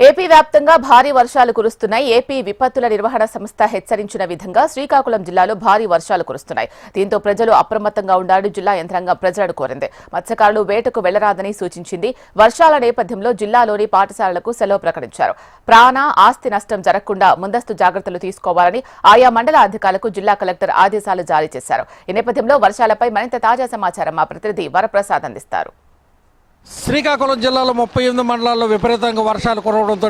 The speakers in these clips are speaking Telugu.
ఏపీ వ్యాప్తంగా భారీ వర్షాలు కురుస్తున్నాయి. ఏపీ విపత్తుల నిర్వహణ సంస్థ హెచ్చరించిన విధంగా శ్రీకాకుళం జిల్లాలో భారీ వర్షాలు కురుస్తున్నాయి. దీంతో ప్రజలు అప్రమత్తంగా ఉండాలని జిల్లా యంత్రాంగం ప్రజలను కోరింది. మత్స్యకారులు వేటకు వెళ్లరాదని సూచించింది. వర్షాల నేపథ్యంలో జిల్లాలోని పాఠశాలలకు సెలవు ప్రకటించారు. ప్రాణ ఆస్తి నష్టం జరగకుండా ముందస్తు జాగ్రత్తలు తీసుకోవాలని ఆయా మండల అధికారులకు జిల్లా కలెక్టర్ ఆదేశాలు జారీ చేశారు. ఈ నేపథ్యంలో వర్షాలపై మరింత తాజా సమాచారం మా ప్రతినిధి వరప్రసాద్ అందిస్తారు. శ్రీకాకుళం జిల్లాలో 38 మండలాల్లో విపరీతంగా వర్షాలు కురవడంతో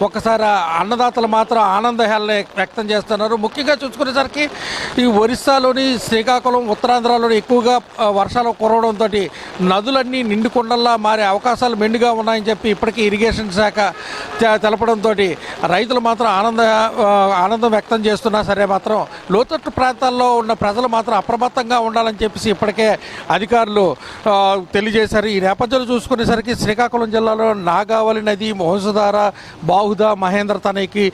ఒక్కసారి అన్నదాతలు మాత్రం ఆనందహేళన వ్యక్తం చేస్తున్నారు. ముఖ్యంగా చూసుకునేసరికి ఈ ఒరిస్సాలోని శ్రీకాకుళం ఉత్తరాంధ్రలోని ఎక్కువగా వర్షాలు కురవడంతో నదులన్నీ నిండుకొండల్లా మారే అవకాశాలు మెండుగా ఉన్నాయని చెప్పి ఇప్పటికీ ఇరిగేషన్ శాఖ తెలపడంతో రైతులు మాత్రం ఆనందం వ్యక్తం చేస్తున్నా సరే మాత్రం లోతట్టు ప్రాంతాల్లో ఉన్న ప్రజలు మాత్రం అప్రమత్తంగా ఉండాలని చెప్పేసి ఇప్పటికే అధికారులు తెలియజేశారు. ఈ నేపథ్యంలో చూసుకునేసరికి శ్రీకాకుళం జిల్లాలో నాగావళి నది, మోసధార, బాహుదా, మహేంద్ర తనకి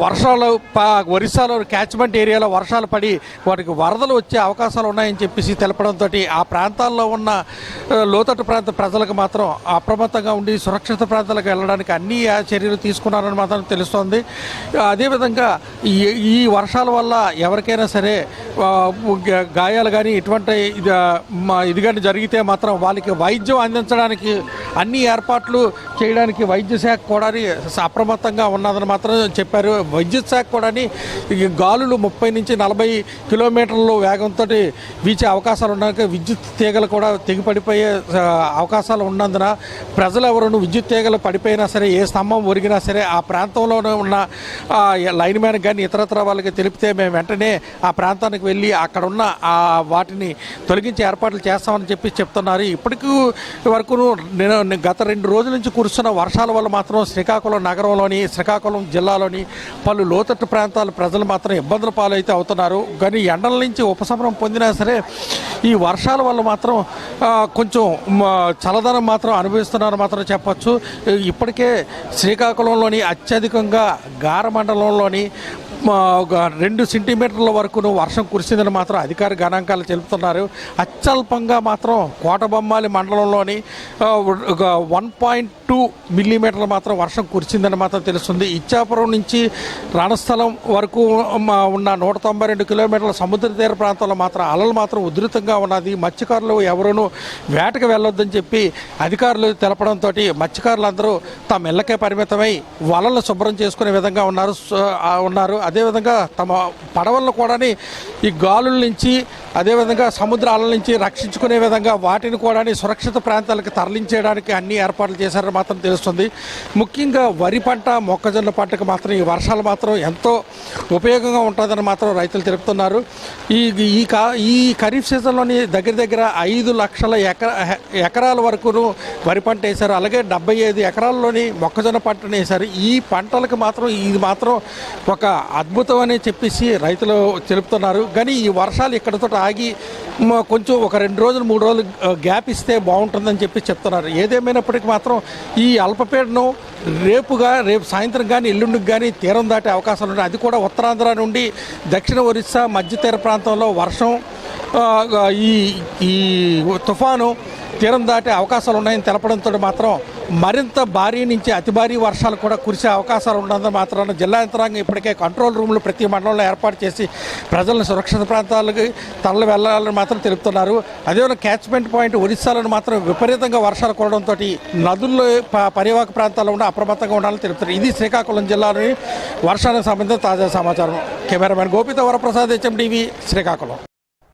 వర్షాలు ఒరిస్సాలో క్యాచ్మెంట్ ఏరియాలో వర్షాలు పడి వాటికి వరదలు వచ్చే అవకాశాలు ఉన్నాయని చెప్పేసి తెలపడంతో ఆ ప్రాంతాల్లో ఉన్న లోతట్టు ప్రాంత ప్రజలకు మాత్రం అప్రమత్తంగా ఉండి సురక్షిత ప్రాంతాలకు వెళ్ళడానికి అన్ని చర్యలు తీసుకున్నారని మాత్రం తెలుస్తోంది. అదేవిధంగా ఈ వర్షాల వల్ల ఎవరికైనా సరే గాయాలు కానీ ఇటువంటి ఇది కానీ జరిగితే మాత్రం వాళ్ళకి వైద్యం అందించడానికి అన్ని ఏర్పాట్లు చేయడానికి వైద్య శాఖ కూడా అప్రమత్తంగా ఉన్నదని మాత్రం చెప్పారు. వైద్య శాఖ కూడా గాలులు 30 నుంచి 40 కిలోమీటర్ల వేగంతో వీచే అవకాశాలు ఉన్నాయి. విద్యుత్ తీగలు కూడా తెగిపడిపోయే అవకాశాలు ఉన్నందున ప్రజలు ఎవరు విద్యుత్ తీగలు పడిపోయినా సరే, ఏ స్తంభం ఒరిగినా సరే ఆ ప్రాంతంలోనే ఉన్న లైన్ మ్యాన్ కానీ ఇతరత్ర వాళ్ళకి తెలిపితే మేము వెంటనే ఆ ప్రాంతానికి వెళ్ళి అక్కడ ఉన్న వాటిని తొలగించే ఏర్పాట్లు చేస్తామని చెప్పి చెప్తున్నారు. ఇప్పటికీ వరకు గత 2 రోజుల నుంచి కురుస్తున్న వర్షాల వల్ల మాత్రం శ్రీకాకుళం నగరంలోని, శ్రీకాకుళం జిల్లాలోని పలు లోతట్టు ప్రాంతాల ప్రజలు మాత్రం ఇబ్బందుల పాలైతే అవుతున్నారు. కానీ ఎండల నుంచి ఉపశమనం పొందినా సరే ఈ వర్షాల వల్ల మాత్రం కొంచెం చల్లదనం మాత్రం అనుభవిస్తున్నారు మాత్రం చెప్పచ్చు. ఇప్పటికే శ్రీకాకుళంలోని అత్యధికంగా గార మండలంలోని 2 సెంటీమీటర్ల వరకు వర్షం కురిసిందని మాత్రం అధికార గణాంకాలు తెలుపుతున్నారు. అత్యల్పంగా మాత్రం కోటబొమ్మాలి మండలంలోని 1.2 మిల్లీమీటర్లు మాత్రం వర్షం కురిసిందని మాత్రం తెలుస్తుంది. ఇచ్చాపురం నుంచి రణస్థలం వరకు ఉన్న 192 కిలోమీటర్ల సముద్ర తీర ప్రాంతంలో మాత్రం అలలు మాత్రం ఉధృతంగా ఉన్నది. మత్స్యకారులు ఎవరూనూ వేటకు వెళ్ళొద్దని చెప్పి అధికారులు తెలపడంతో మత్స్యకారులందరూ తమ ఇళ్లకే పరిమితమై వలలు శుభ్రం చేసుకునే విధంగా ఉన్నారు. అదేవిధంగా తమ పడవలను కూడా ఈ గాలుల నుంచి, అదేవిధంగా సముద్ర అలల నుంచి రక్షించుకునే విధంగా వాటిని కూడా సురక్షిత ప్రాంతాలకు తరలించేయడానికి అన్ని ఏర్పాట్లు చేశారని మాత్రం తెలుస్తుంది. ముఖ్యంగా వరి పంట, మొక్కజొన్న పంటకు మాత్రం ఈ వర్షాలు మాత్రం ఎంతో ఉపయోగంగా ఉంటుందని మాత్రం రైతులు తెలుపుతున్నారు. ఈ ఖరీఫ్ సీజన్లోని దగ్గర 5 లక్షల ఎకరాల వరకును వరి పంట వేశారు. అలాగే 75 ఎకరాల్లోని మొక్కజొన్న పంటను వేశారు. ఈ పంటలకు మాత్రం ఇది మాత్రం ఒక అద్భుతం అని చెప్పేసి రైతులు తెలుపుతున్నారు. కానీ ఈ వర్షాలు ఇక్కడతో ఆగి కొంచెం ఒక 2 రోజులు 3 రోజులు గ్యాప్ ఇస్తే బాగుంటుందని చెప్పి చెప్తున్నారు. ఏదేమైనప్పటికీ మాత్రం ఈ అల్పపీడనం రేపు సాయంత్రం కానీ ఎల్లుండికి కానీ తీరం దాటే అవకాశాలు ఉన్నాయి. అది కూడా ఉత్తరాంధ్ర నుండి దక్షిణ ఒరిస్సా మధ్య తీర ప్రాంతంలో వర్షం, ఈ తుఫాను తీరం దాటే అవకాశాలు ఉన్నాయని తెలపడంతో మాత్రం మరింత భారీ నుంచి అతి భారీ వర్షాలు కూడా కురిసే అవకాశాలు ఉన్నదని మాత్రాన జిల్లా యంత్రాంగం ఇప్పటికే కంట్రోల్ రూమ్లు ప్రతి మండలంలో ఏర్పాటు చేసి ప్రజలను సురక్షిత ప్రాంతాలకు తరలి వెళ్లాలని మాత్రం తెలుపుతున్నారు. అదేవిధంగా క్యాచ్మెంట్ పాయింట్ ఒరిస్సాలను మాత్రం విపరీతంగా వర్షాలు కురవడంతో నదుల్లో పరివాహక ప్రాంతాల్లో ఉన్న అప్రమత్తంగా ఉండాలని తెలుపుతారు. ఇది శ్రీకాకుళం జిల్లాలోని వర్షానికి సంబంధించిన తాజా సమాచారం. కెమెరామెన్ గోపితో వరప్రసాద్, HMTV, శ్రీకాకుళం.